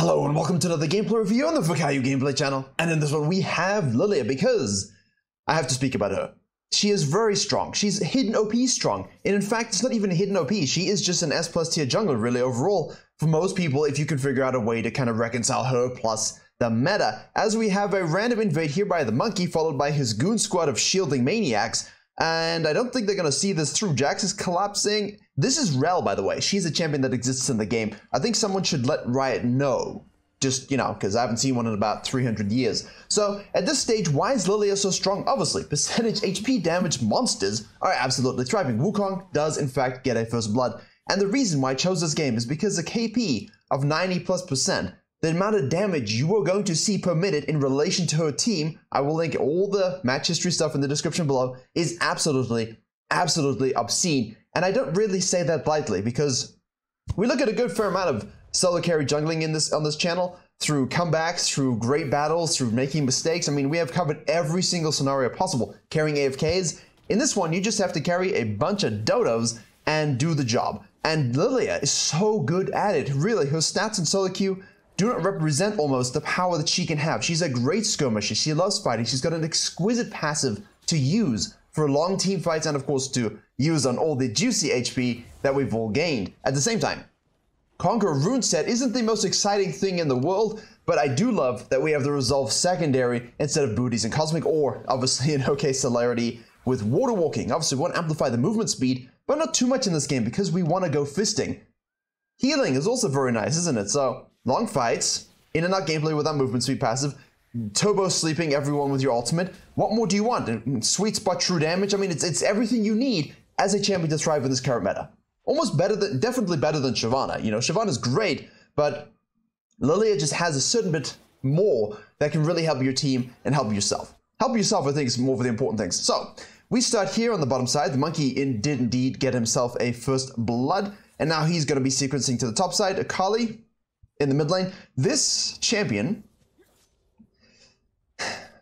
Hello and welcome to another gameplay review on the Virkayu gameplay channel. And in this one we have Lilia because I have to speak about her. She is very strong. She's hidden OP strong. And in fact, it's not even a hidden OP. She is just an S+ tier jungler really overall for most people if you can figure out a way to kind of reconcile her plus the meta. As we have a random invade here by the monkey followed by his goon squad of shielding maniacs. And I don't think they're going to see this through. Jax is collapsing. This is Rel, by the way. She's a champion that exists in the game. I think someone should let Riot know. Just, you know, because I haven't seen one in about 300 years. So, at this stage, why is Lilia so strong? Obviously, percentage HP damage monsters are absolutely thriving. Wukong does, in fact, get a first blood. And the reason why I chose this game is because the KP of 90+%, the amount of damage you are going to see per minute in relation to her team, I will link all the match history stuff in the description below, is absolutely obscene. And I don't really say that lightly because we look at a good fair amount of solo carry jungling on this channel through comebacks, through great battles, through making mistakes. I mean, we have covered every single scenario possible, carrying AFKs. In this one, you just have to carry a bunch of dodos and do the job. And Lilia is so good at it. Really, her stats in solo queue do not represent almost the power that she can have. She's a great skirmisher. She loves fighting. She's got an exquisite passive to use for long team fights and, of course, to use on all the juicy HP that we've all gained. At the same time, Conqueror Rune set isn't the most exciting thing in the world, but I do love that we have the Resolve secondary instead of Booties and Cosmic, or obviously in her case Celerity with Water Walking. Obviously we want to amplify the movement speed, but not too much in this game because we want to go fisting. Healing is also very nice, isn't it? So, long fights, in and out gameplay with that movement speed passive, turbo sleeping everyone with your ultimate. What more do you want? Sweet spot true damage? I mean, it's everything you need as a champion to thrive in this current meta. Almost better than, definitely better than Shyvana. You know, Shyvana's great, but Lilia just has a certain bit more that can really help your team and help yourself. Help yourself, I think, is more of the important things. So, we start here on the bottom side. The monkey did indeed get himself a first blood, and now he's going to be sequencing to the top side. Akali in the mid lane. This champion,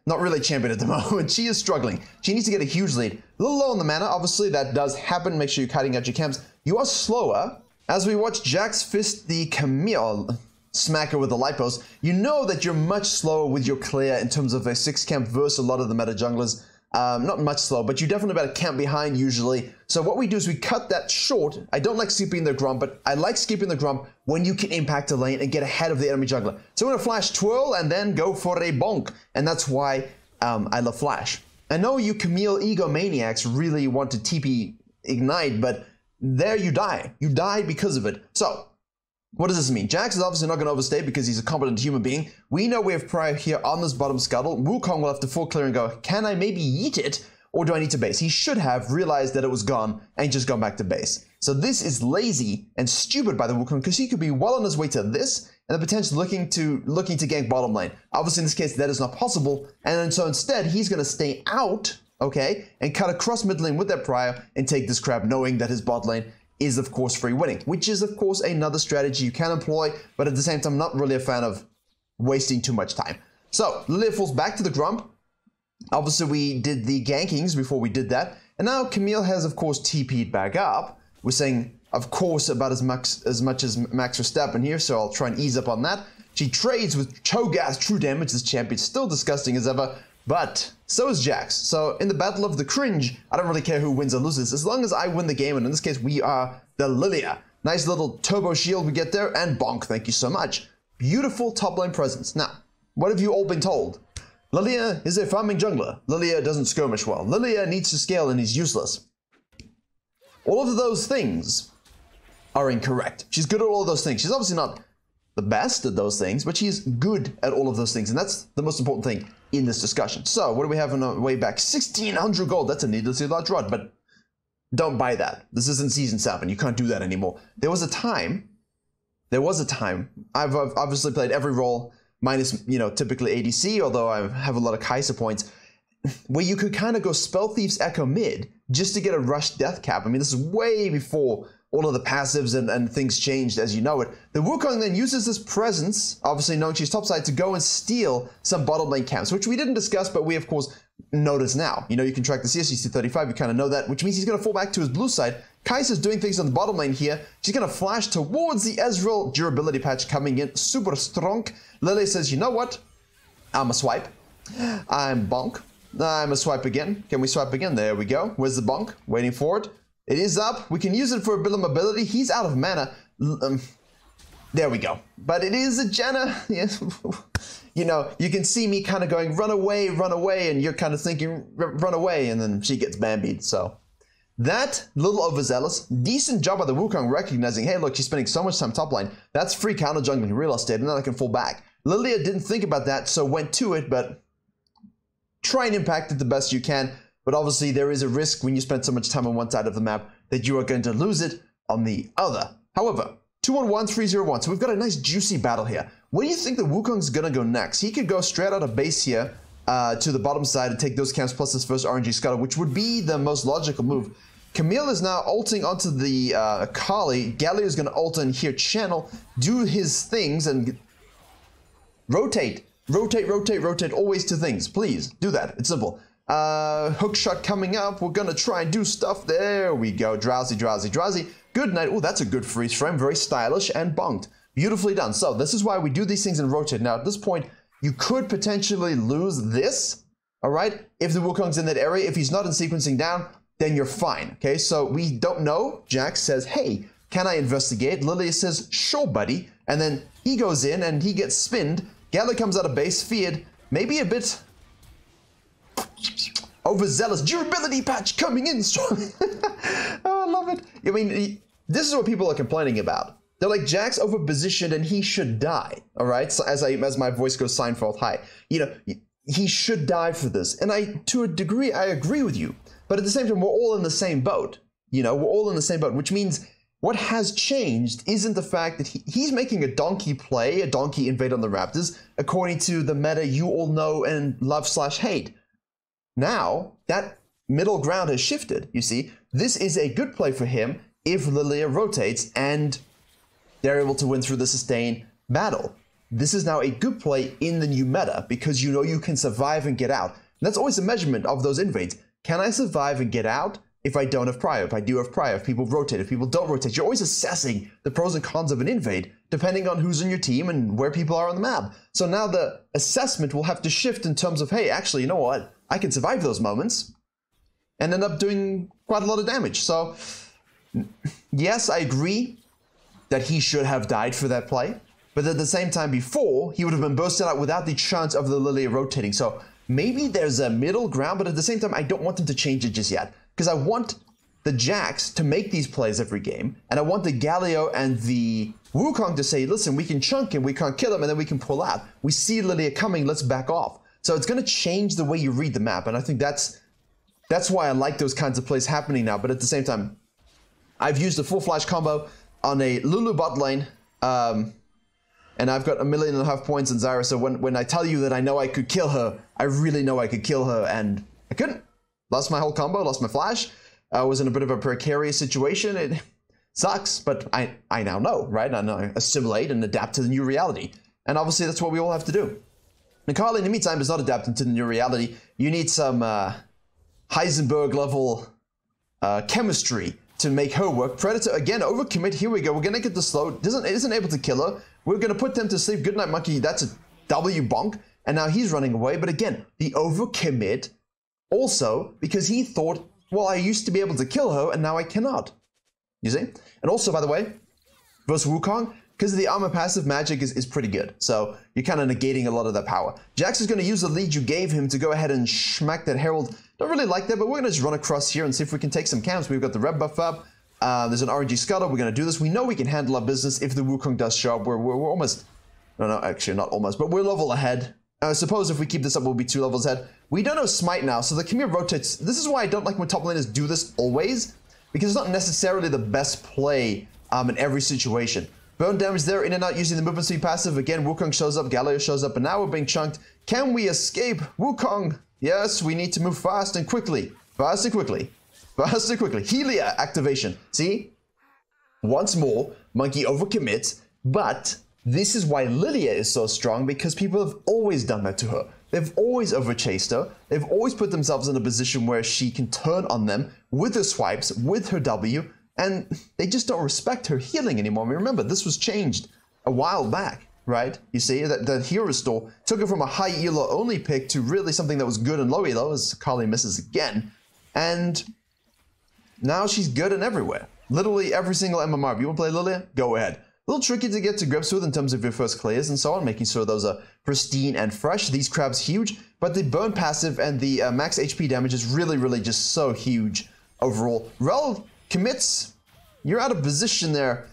not really champion at the moment. She is struggling. She needs to get a huge lead. A little low on the mana. Obviously, that does happen. Make sure you're cutting out your camps. You are slower. As we watch Jax fist the Camille smacker with the light post, you know that you're much slower with your clear in terms of a 6 camp versus a lot of the meta junglers. Not much slow, but you're definitely about a camp behind usually. So what we do is we cut that short. I don't like skipping the grump, but I like skipping the grump when you can impact a lane and get ahead of the enemy jungler. So I'm going to flash twirl and then go for a bonk. And that's why I love flash. I know you Camille egomaniacs really want to TP ignite, but there you die. You die because of it. So, what does this mean? Jax is obviously not going to overstay because he's a competent human being. We know we have Prio here on this bottom scuttle. Wukong will have to full clear and go, can I maybe yeet it? Or do I need to base? He should have realized that it was gone and just gone back to base. So this is lazy and stupid by the Wukong because he could be well on his way to this and the potential looking to gank bottom lane. Obviously in this case that is not possible, and then so instead he's going to stay out, okay, and cut across mid lane with that Prio and take this crap knowing that his bot lane is of course free winning, which is of course another strategy you can employ, but at the same time not really a fan of wasting too much time. So Lilia falls back to the grump. Obviously we did the gankings before we did that, and now Camille has of course TP'd back up. We're saying of course about as much as Max Verstappen here, so I'll try and ease up on that. She trades with Cho'Gath true damage. This champion's still disgusting as ever, but so is Jax. So in the battle of the cringe, I don't really care who wins or loses, as long as I win the game, and in this case we are the Lilia. Nice little turbo shield we get there, and bonk, thank you so much. Beautiful top lane presence. Now, what have you all been told? Lilia is a farming jungler. Lilia doesn't skirmish well. Lilia needs to scale and is useless. All of those things are incorrect. She's good at all of those things. She's obviously not the best at those things, but she's good at all of those things, and that's the most important thing in this discussion. So, what do we have on our way back? 1,600 gold. That's a needlessly large rod, but don't buy that. This isn't Season 7. You can't do that anymore. There was a time, I've obviously played every role, minus, you know, typically ADC, although I have a lot of Kai'Sa points, where you could kind of go Spell Thief's Echo mid just to get a rush death cap. I mean, this is way before all of the passives and things changed as you know it. The Wukong then uses this presence, obviously knowing she's topside, to go and steal some bottom lane camps, which we didn't discuss, but we of course notice now. You know, you can track the CSC 35, you kind of know that, which means he's going to fall back to his blue side. Kai'Sa's doing things on the bottom lane here. She's going to flash towards the Ezreal. Durability patch coming in super strong. Lilia says, you know what? I'm a swipe. I'm bonk. I'm a swipe again. Can we swipe again? There we go. Where's the bonk? Waiting for it. It is up. We can use it for a bit of mobility. He's out of mana. There we go. But it is a Janna. Yes. You know, you can see me kind of going, run away, and you're kind of thinking, run away, and then she gets bambied. So that, little overzealous. Decent job by the Wukong recognizing, hey, look, she's spending so much time top line. That's free counter jungling real estate, and then I can fall back. Lilia didn't think about that, so went to it, but try and impact it the best you can. But obviously, there is a risk when you spend so much time on one side of the map that you are going to lose it on the other. However, 2-1-1, 3-0-1. So we've got a nice juicy battle here. Where do you think the Wukong's gonna go next? He could go straight out of base here to the bottom side and take those camps plus his first RNG scuttle, which would be the most logical move. Camille is now ulting onto the Akali. Galio is gonna ult in here, channel, do his things, and rotate. Rotate always to things. Please, do that. It's simple. Hook shot coming up. We're gonna try and do stuff. There we go. Drowsy. Good night. Oh, that's a good freeze frame. Very stylish and bonked. Beautifully done. So this is why we do these things in rotate. Now, at this point, you could potentially lose this, all right? If the Wukong's in that area, if he's not in sequencing down, then you're fine, okay? So we don't know. Jax says, hey, can I investigate? Lilia says, sure, buddy. And then he goes in and he gets spinned. Gala comes out of base, feared, maybe a bit overzealous. Durability patch coming in strong. Oh, I love it. I mean, this is what people are complaining about. They're like, Jax overpositioned and he should die. All right. So as my voice goes Seinfeld high, you know, he should die for this. And to a degree, I agree with you. But at the same time, we're all in the same boat. You know, we're all in the same boat, which means what has changed isn't the fact that he's making a donkey play, a donkey invade on the Raptors, according to the meta you all know and love/hate. Now, that middle ground has shifted, you see. This is a good play for him if Lilia rotates and they're able to win through the sustain battle. This is now a good play in the new meta because you know you can survive and get out. And that's always a measurement of those invades. Can I survive and get out if I don't have prio, if I do have prio, if people rotate, if people don't rotate? You're always assessing the pros and cons of an invade depending on who's in your team and where people are on the map. So now the assessment will have to shift in terms of, hey, actually, you know what? I can survive those moments and end up doing quite a lot of damage. So yes, I agree that he should have died for that play, but at the same time before, he would have been bursted out without the chance of the Lilia rotating. So maybe there's a middle ground, but at the same time, I don't want him to change it just yet because I want the Jax to make these plays every game, and I want the Galio and the Wukong to say, listen, we can chunk him, we can't kill him, and then we can pull out. We see Lilia coming, let's back off. So it's going to change the way you read the map, and I think that's why I like those kinds of plays happening now. But at the same time, I've used a full flash combo on a Lulu bot lane, and I've got 1.5 million points in Zyra. So when I tell you that I know I could kill her, I really know I could kill her, and I couldn't. Lost my whole combo, lost my flash. I was in a bit of a precarious situation. It sucks, but I now know, right? I know, assimilate and adapt to the new reality. And obviously that's what we all have to do. Nikali, in the meantime, is not adapting to the new reality. You need some Heisenberg level chemistry to make her work. Predator, again, overcommit. Here we go. We're going to get the slow. Isn't able to kill her. We're going to put them to sleep. Goodnight, Monkey. That's a W bonk. And now he's running away. But again, the overcommit also because he thought, well, I used to be able to kill her and now I cannot. You see? And also, by the way, versus Wukong, because the armor passive magic is pretty good. So you're kind of negating a lot of that power. Jax is going to use the lead you gave him to go ahead and smack that Herald. Don't really like that, but we're going to just run across here and see if we can take some camps. We've got the red buff up. There's an RNG scuttle. We're going to do this. We know we can handle our business if the Wukong does show up. We're almost... No, actually, not almost, but we're level ahead. I suppose if we keep this up, we'll be 2 levels ahead. We don't have Smite now, so the Khmer rotates. This is why I don't like when top laners do this always, because it's not necessarily the best play in every situation. Burn damage there, in and out using the movement speed passive. Again, Wukong shows up, Galio shows up, and now we're being chunked. Can we escape Wukong? Yes, we need to move fast and quickly. Fast and quickly. Fast and quickly. Helia activation. See? Once more, Monkey overcommits, but this is why Lilia is so strong, because people have always done that to her. They've always overchased her. They've always put themselves in a position where she can turn on them with her swipes, with her W, and they just don't respect her healing anymore. I mean, remember, this was changed a while back, right? You see, that hero restore took her from a high elo only pick to really something that was good in low elo, as Kali misses again. And now she's good in everywhere. Literally every single MMR. If you want to play Lilia, go ahead. A little tricky to get to grips with in terms of your first clears and so on, making sure those are pristine and fresh. These crabs huge, but the burn passive and the max HP damage is really, really just so huge overall. Rel commits. You're out of position there,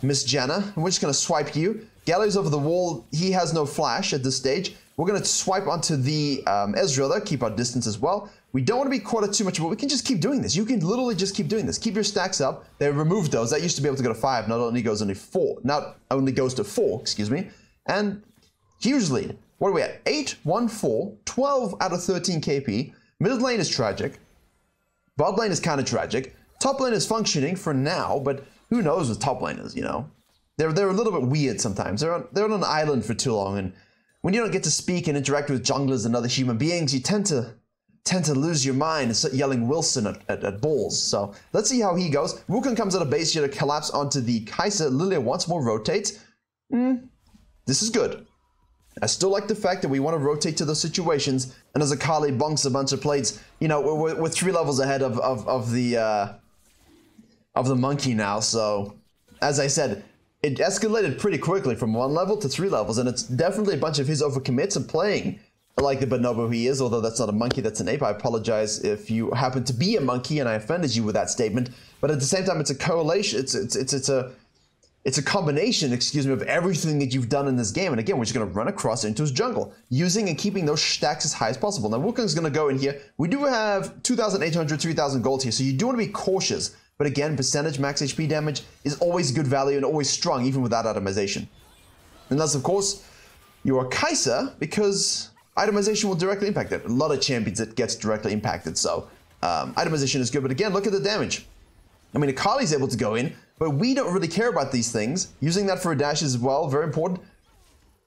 Miss Janna. We're just going to swipe you. Gallows over the wall. He has no flash at this stage. We're going to swipe onto the Ezreal there, keep our distance as well. We don't want to be caught at too much, but we can just keep doing this. You can literally just keep doing this. Keep your stacks up. They removed those. That used to be able to go to 5. Not only goes to 4, excuse me. And huge lead. What are we at? 8, 1, 4, 12 out of 13 KP. Mid lane is tragic. Bot lane is kind of tragic. Top lane is functioning for now, but who knows what top lane is, you know? They're a little bit weird sometimes. They're on an island for too long, and when you don't get to speak and interact with junglers and other human beings, you tend to lose your mind and start yelling Wilson at balls. So let's see how he goes. Wukong comes out of base here to collapse onto the Kai'Sa. Lilia once more rotates. This is good. I still like the fact that we want to rotate to those situations, and as Akali bonks a bunch of plates, you know, we're 3 levels ahead of the monkey now. So as I said, it escalated pretty quickly from 1 level to 3 levels, and it's definitely a bunch of his overcommits and playing like the bonobo he is, although that's not a monkey, that's an ape. I apologize if you happen to be a monkey and I offended you with that statement, but at the same time, it's a correlation, it's a combination, excuse me, of everything that you've done in this game. And again, we're just going to run across into his jungle, using and keeping those stacks as high as possible. Now, Wukong's going to go in here. We do have 2,800, 3,000 gold here, so you do want to be cautious. But again, percentage max HP damage is always good value and always strong, even without itemization. Unless, of course, you are Kai'Sa, because itemization will directly impact it. A lot of champions it gets directly impacted, so itemization is good. But again, look at the damage. I mean, Akali's able to go in, but we don't really care about these things. Using that for a dash as well, very important.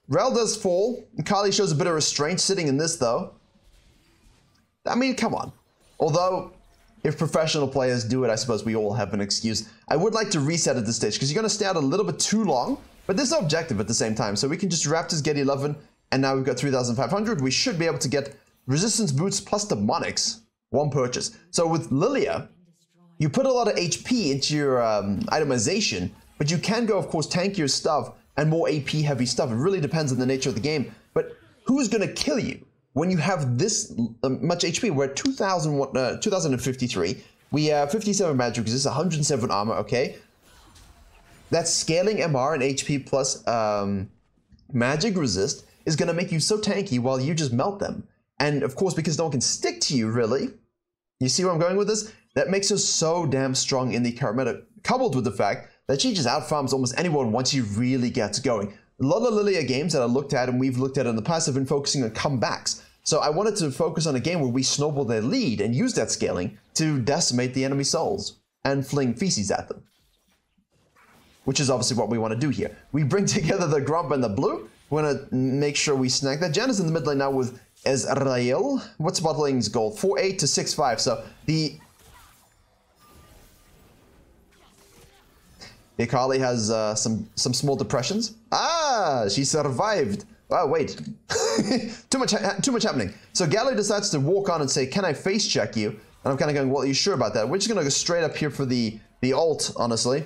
Rel does fall. Akali shows a bit of restraint sitting in this, though. I mean, come on. Although, if professional players do it, I suppose we all have an excuse. I would like to reset at this stage, because you're going to stay out a little bit too long, but there's no objective at the same time. So we can just Raptors get 11, and now we've got 3,500. We should be able to get resistance boots plus demonics, 1 purchase. So with Lilia, you put a lot of HP into your itemization, but you can go, of course, tankier stuff and more AP heavy stuff. It really depends on the nature of the game. But who's going to kill you when you have this much HP? We're at 2,053. We have 57 magic resist, 107 armor, okay? That's scaling MR and HP plus magic resist is going to make you so tanky while you just melt them. And of course, because no one can stick to you, really, you see where I'm going with this? That makes her so damn strong in the current meta, coupled with the fact that she just outfarms almost anyone once she really gets going. A lot of Lilia games that I looked at and we've looked at in the past have been focusing on comebacks. So I wanted to focus on a game where we snowball their lead and use that scaling to decimate the enemy souls and fling feces at them. Which is obviously what we want to do here. We bring together the Grump and the Blue. We're going to make sure we snag that. Janna's in the mid lane now with Ezreal. What's bot lane's gold? 4-8 to 6-5. So the Akali has some small depressions. Ah, she survived. Oh, wait. too much happening. So Gallo decides to walk on and say, can I face check you? And I'm kind of going, well, are you sure about that? We're just going to go straight up here for the ult, honestly.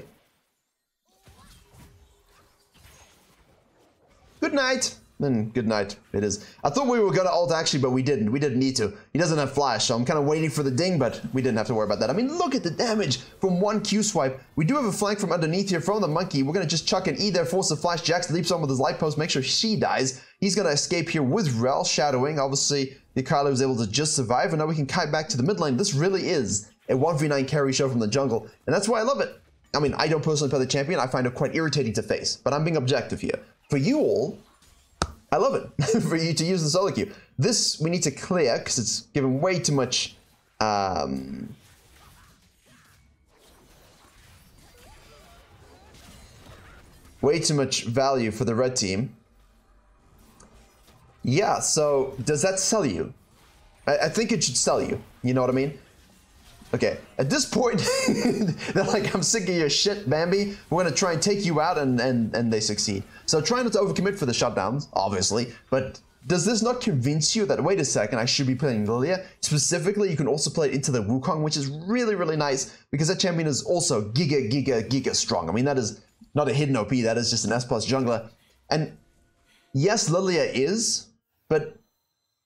Good night. And good night it is. I thought we were going to ult actually, but we didn't. We didn't need to. He doesn't have flash, so I'm kind of waiting for the ding, but we didn't have to worry about that. I mean, look at the damage from 1 Q swipe. We do have a flank from underneath here from the monkey. We're going to just chuck an E there, force the flash. Jax leaps on with his light post, make sure she dies. He's going to escape here with Rel shadowing. Obviously, the Akali was able to just survive, and now we can kite back to the mid lane. This really is a 1v9 carry show from the jungle, and that's why I love it. I mean, I don't personally play the champion. I find it quite irritating to face, but I'm being objective here. For you all, I love it for you to use the solo queue. This we need to clear because it's given way too much value for the red team. Yeah, so does that sell you? I think it should sell you. You know what I mean? Okay, at this point, they're like, I'm sick of your shit, Bambi. We're gonna try and take you out, and they succeed. So try not to overcommit for the shutdowns, obviously, but does this not convince you that, wait a second, I should be playing Lilia? Specifically, you can also play it into the Wukong, which is really, really nice, because that champion is also giga strong. I mean, that is not a hidden OP, that is just an S+ jungler. And yes, Lilia is, but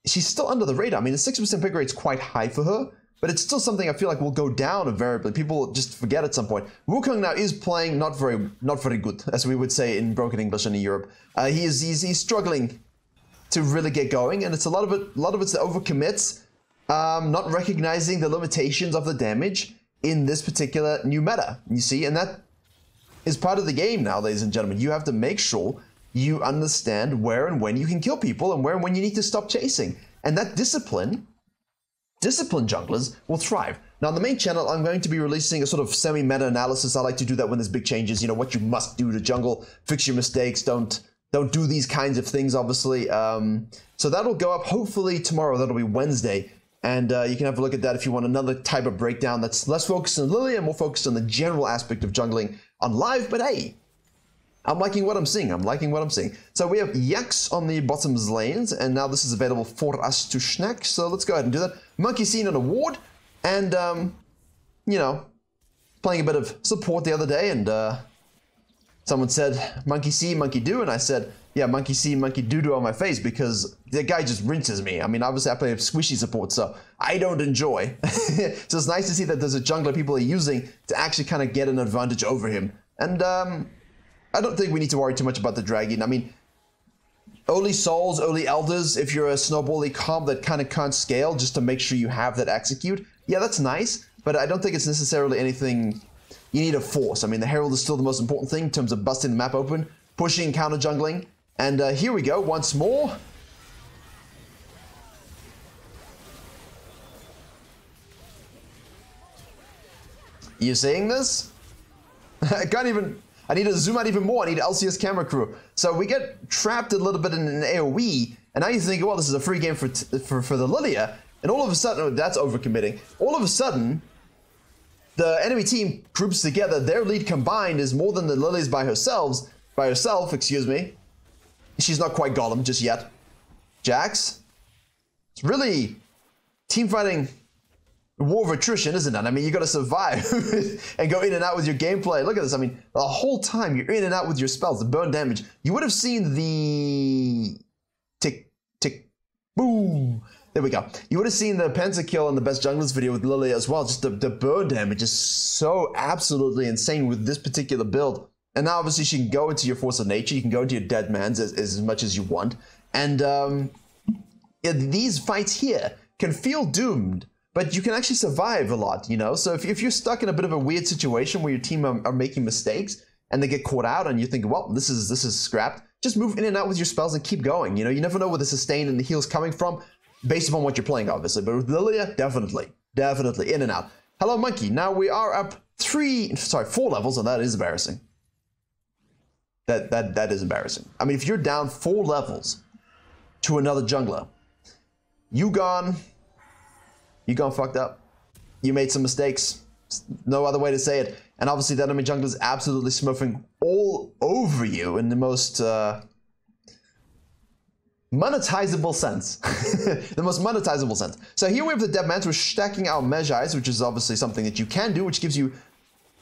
she's still under the radar. I mean, the 6% pick rate's quite high for her, but it's still something I feel like will go down invariably. People just forget at some point. Wukong now is playing not very good, as we would say in broken English in Europe. He's struggling to really get going, and it's a lot of it's the overcommits, not recognizing the limitations of the damage in this particular new meta. You see, and that is part of the game now, ladies and gentlemen. You have to make sure you understand where and when you can kill people, and where and when you need to stop chasing, and that disciplined junglers will thrive. Now on the main channel, I'm going to be releasing a sort of semi-meta analysis. I like to do that when there's big changes, you know, what you must do to jungle, fix your mistakes, don't do these kinds of things, obviously. So that'll go up hopefully tomorrow. That'll be Wednesday, and you can have a look at that if you want another type of breakdown that's less focused on Lilia and more focused on the general aspect of jungling on live. But hey, I'm liking what I'm seeing. So we have Yaks on the bottom's lanes, and now this is available for us to snack. So let's go ahead and do that. Monkey seen an award, and you know, playing a bit of support the other day, and someone said monkey see, monkey do, and I said, yeah, monkey see, monkey do on my face, because the guy just rinses me. I mean, obviously I play squishy support, so I don't enjoy. So it's nice to see that there's a jungler people are using to actually kind of get an advantage over him, and I don't think we need to worry too much about the dragon. I mean, early souls, early elders, if you're a snowbally comp that kind of can't scale, just to make sure you have that execute, yeah, that's nice, but I don't think it's necessarily anything you need to force. I mean, the herald is still the most important thing in terms of busting the map open, pushing, counter jungling, and here we go once more. You seeing this? I need to zoom out even more. I need LCS camera crew. So we get trapped a little bit in an AoE, and now you think, well, this is a free game for the Lilia, and all of a sudden, oh, that's overcommitting. All of a sudden, the enemy team groups together. Their lead combined is more than the Lilia's by herself, excuse me. She's not quite Gollum just yet. Jax, it's really team fighting. War of attrition, isn't it? I mean, you got to survive and go in and out with your gameplay. Look at this. I mean, the whole time you're in and out with your spells, the burn damage. You would have seen the tick, tick, boom. There we go. You would have seen the pentakill in the best junglers video with Lilia as well. Just the burn damage is so absolutely insane with this particular build. And now obviously she can go into your force of nature. You can go into your dead mans as much as you want. And yeah, these fights here can feel doomed, but you can actually survive a lot, you know? So if you're stuck in a bit of a weird situation where your team are making mistakes and they get caught out and you think, well, this is scrapped, just move in and out with your spells and keep going. You know, you never know where the sustain and the heal's coming from based upon what you're playing, obviously. But with Lilia, definitely in and out. Hello, Monkey. Now we are up 4 levels, and that is embarrassing. That is embarrassing. I mean, if you're down 4 levels to another jungler, you gone fucked up. You made some mistakes. No other way to say it. And obviously that enemy jungler is absolutely smurfing all over you in the most monetizable sense. The most monetizable sense. So here we have the dead man. We're stacking our Mejais, which is obviously something that you can do, which gives you,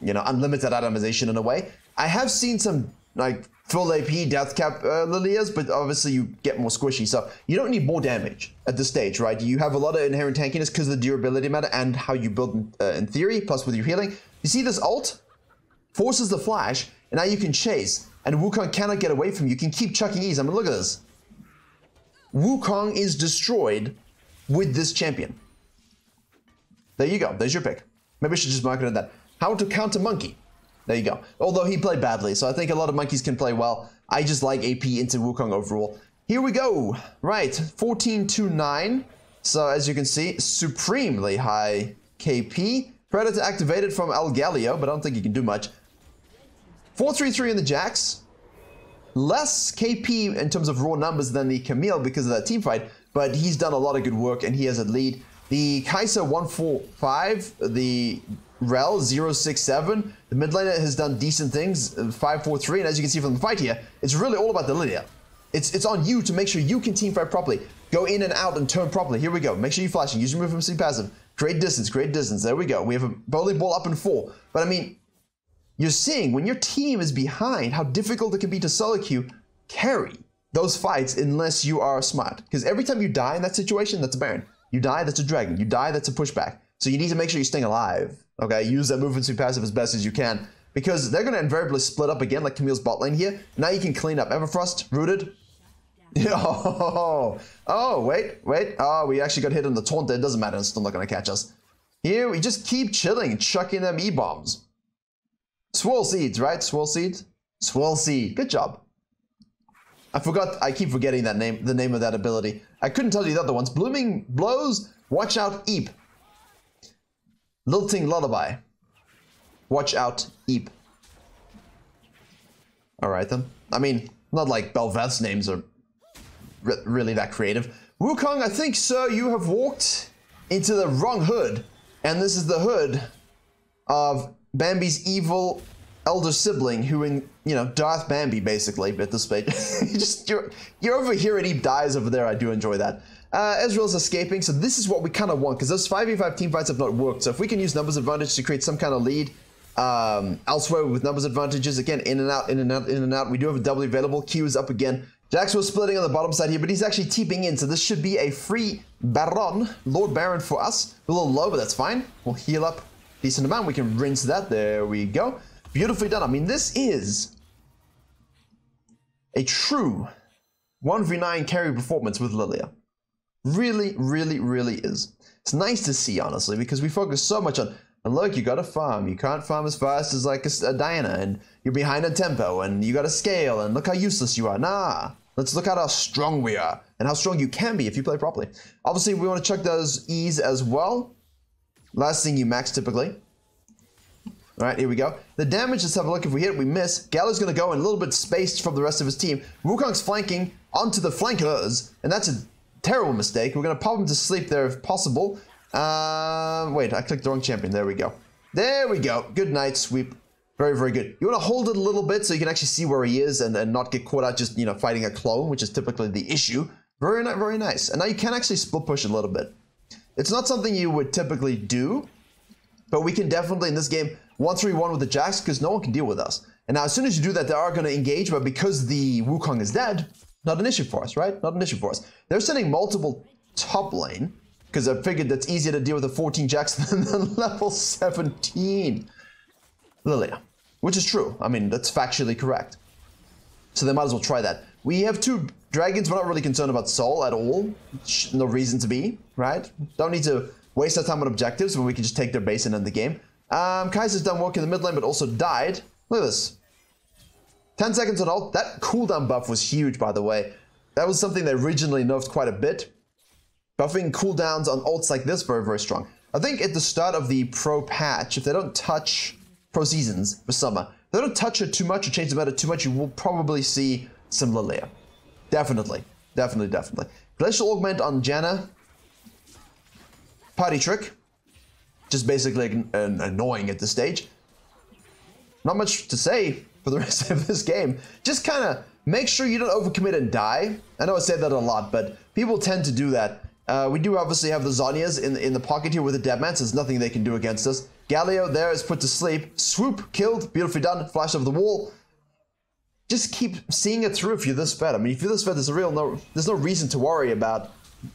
you know, unlimited itemization in a way. I have seen some like full AP death cap Lilias, but obviously you get more squishy, so you don't need more damage at this stage, right? You have a lot of inherent tankiness because of the durability matter and how you build in theory, plus with your healing. You see this ult? Forces the flash, and now you can chase, and Wukong cannot get away from you. You can keep chucking E's. I mean, look at this. Wukong is destroyed with this champion. There you go. There's your pick. Maybe I should just market it that. How to counter Monkey. There you go. Although he played badly, so I think a lot of monkeys can play well. I just like AP into Wukong overall. Here we go. Right, 1429. So as you can see, supremely high KP. Predator activated from El Galio, but I don't think he can do much. 433 in the Jax. less KP in terms of raw numbers than the Camille because of that team fight, but he's done a lot of good work and he has a lead. The Kai'Sa 145, the Rel 067, the mid laner has done decent things, 543, and as you can see from the fight here, it's really all about the Lilia. It's on you to make sure you can team fight properly. Go in and out and turn properly. Here we go. Make sure you're flashing. Use your move from C passive. Create distance. Create distance. There we go. We have a bowling ball up in 4. But I mean, you're seeing when your team is behind how difficult it can be to solo queue carry those fights unless you are smart. Because every time you die in that situation, that's a Baron. You die, that's a Dragon. You die, that's a pushback. So you need to make sure you're staying alive. Okay, use that move into passive as best as you can. Because they're going to invariably split up again like Camille's bot lane here. Now you can clean up. Everfrost, rooted. Oh, wait. Oh, we actually got hit on the taunt there. It doesn't matter. It's still not going to catch us. Here, we just keep chilling, chucking them E-bombs. Swirl Seeds, right? Swirl Seeds? Swirl Seed. Good job. I keep forgetting that name, the name of that ability. I couldn't tell you the other ones. Blooming Blows, Watch Out, Eep. Lilting Lullaby. Watch Out, Eep. Alright then. I mean, not like Bel'Veth's names are really that creative. Wukong, I think, sir, you have walked into the wrong hood. And this is the hood of Bambi's evil elder sibling who, Darth Bambi, basically, at this stage. You're over here and Eep dies over there. I do enjoy that. Ezreal's escaping, so this is what we kind of want, because those 5v5 team fights have not worked. So if we can use numbers advantage to create some kind of lead elsewhere with numbers advantages, again, in and out, in and out, in and out. We do have a W available. Q is up again. Jax was splitting on the bottom side here, but he's actually TPing in, so this should be a free Baron, Lord Baron for us. A little low, but that's fine. We'll heal up decent amount. We can rinse that. There we go. Beautifully done. I mean, this is a true 1v9 carry performance with Lilia. Really, really, really is. It's nice to see, honestly, because we focus so much on, and look, you gotta farm. You can't farm as fast as like a Diana, and you're behind on tempo, and you gotta scale, and look how useless you are. Nah, let's look at how strong we are, and how strong you can be if you play properly. Obviously, we want to check those E's as well. Last thing you max typically. All right, here we go. The damage, let's have a look. If we hit, we miss. Gallo's going to go in a little bit spaced from the rest of his team. Wukong's flanking onto the flankers, and that's a terrible mistake. We're going to pop him to sleep there if possible. Wait, I clicked the wrong champion. There we go. There we go. Good night, sweep. Very, very good. You want to hold it a little bit so you can actually see where he is and not get caught out just, fighting a clone, which is typically the issue. Very, very nice. And now you can actually split push a little bit. It's not something you would typically do, but we can definitely, in this game, 1-3-1 with the Jax because no one can deal with us. And now as soon as you do that, they are going to engage, but because the Wukong is dead, not an issue for us, right? Not an issue for us. They're sending multiple top lane because I figured that's easier to deal with a 14 Jax than level 17 Lilia, which is true. I mean, that's factually correct. So they might as well try that. We have 2 dragons. We're not really concerned about Soul at all. No reason to be, right? Don't need to waste our time on objectives when we can just take their base and end the game. Kaiser's done work in the mid lane, but also died. Look at this. 10 seconds on ult. That cooldown buff was huge, by the way. That was something they originally nerfed quite a bit. Buffing cooldowns on ults like this, very, very strong. I think at the start of the pro patch, if they don't touch pro seasons for summer, if they don't touch it too much or change the meta too much, you will probably see some Lilia. Definitely. Definitely, definitely. Glacial Augment on Janna. Party trick. Just basically annoying at this stage. Not much to say for the rest of this game. Just kind of make sure you don't overcommit and die. I know I say that a lot, but people tend to do that. We do obviously have the Zhonya's in the pocket here with the Deadman, so there's nothing they can do against us. Galio there is put to sleep. Swoop, killed, beautifully done, flash over the wall. Just keep seeing it through if you're this fed. I mean, if you're this fed, there's no reason to worry about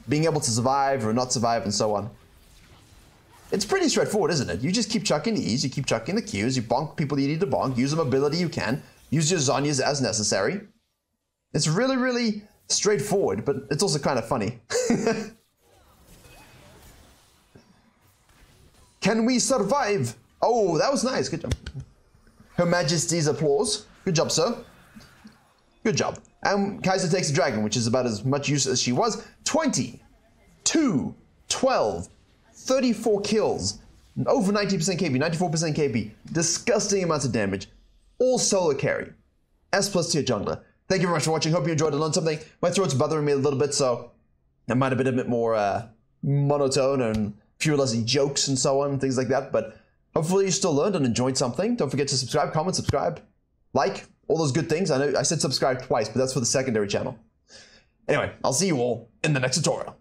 being able to survive or not survive and so on. It's pretty straightforward, isn't it? You just keep chucking the E's, you keep chucking the Q's, you bonk people you need to bonk, use the mobility you can, use your Zhonya's as necessary. It's really, really straightforward, but it's also kind of funny. Can we survive? Oh, that was nice. Good job. Her Majesty's applause. Good job, sir. Good job. And Kai'Sa takes the dragon, which is about as much use as she was. 22, 12, 34 kills. Over 90% KP, 94% KP. Disgusting amounts of damage. All solo carry. S+ tier jungler. Thank you very much for watching. Hope you enjoyed and learned something. My throat's bothering me a little bit, so it might have been a bit more monotone and fewer less jokes and so on, things like that. But hopefully you still learned and enjoyed something. Don't forget to subscribe, comment, subscribe, like, all those good things. I know I said subscribe twice, but that's for the secondary channel. Anyway, I'll see you all in the next tutorial.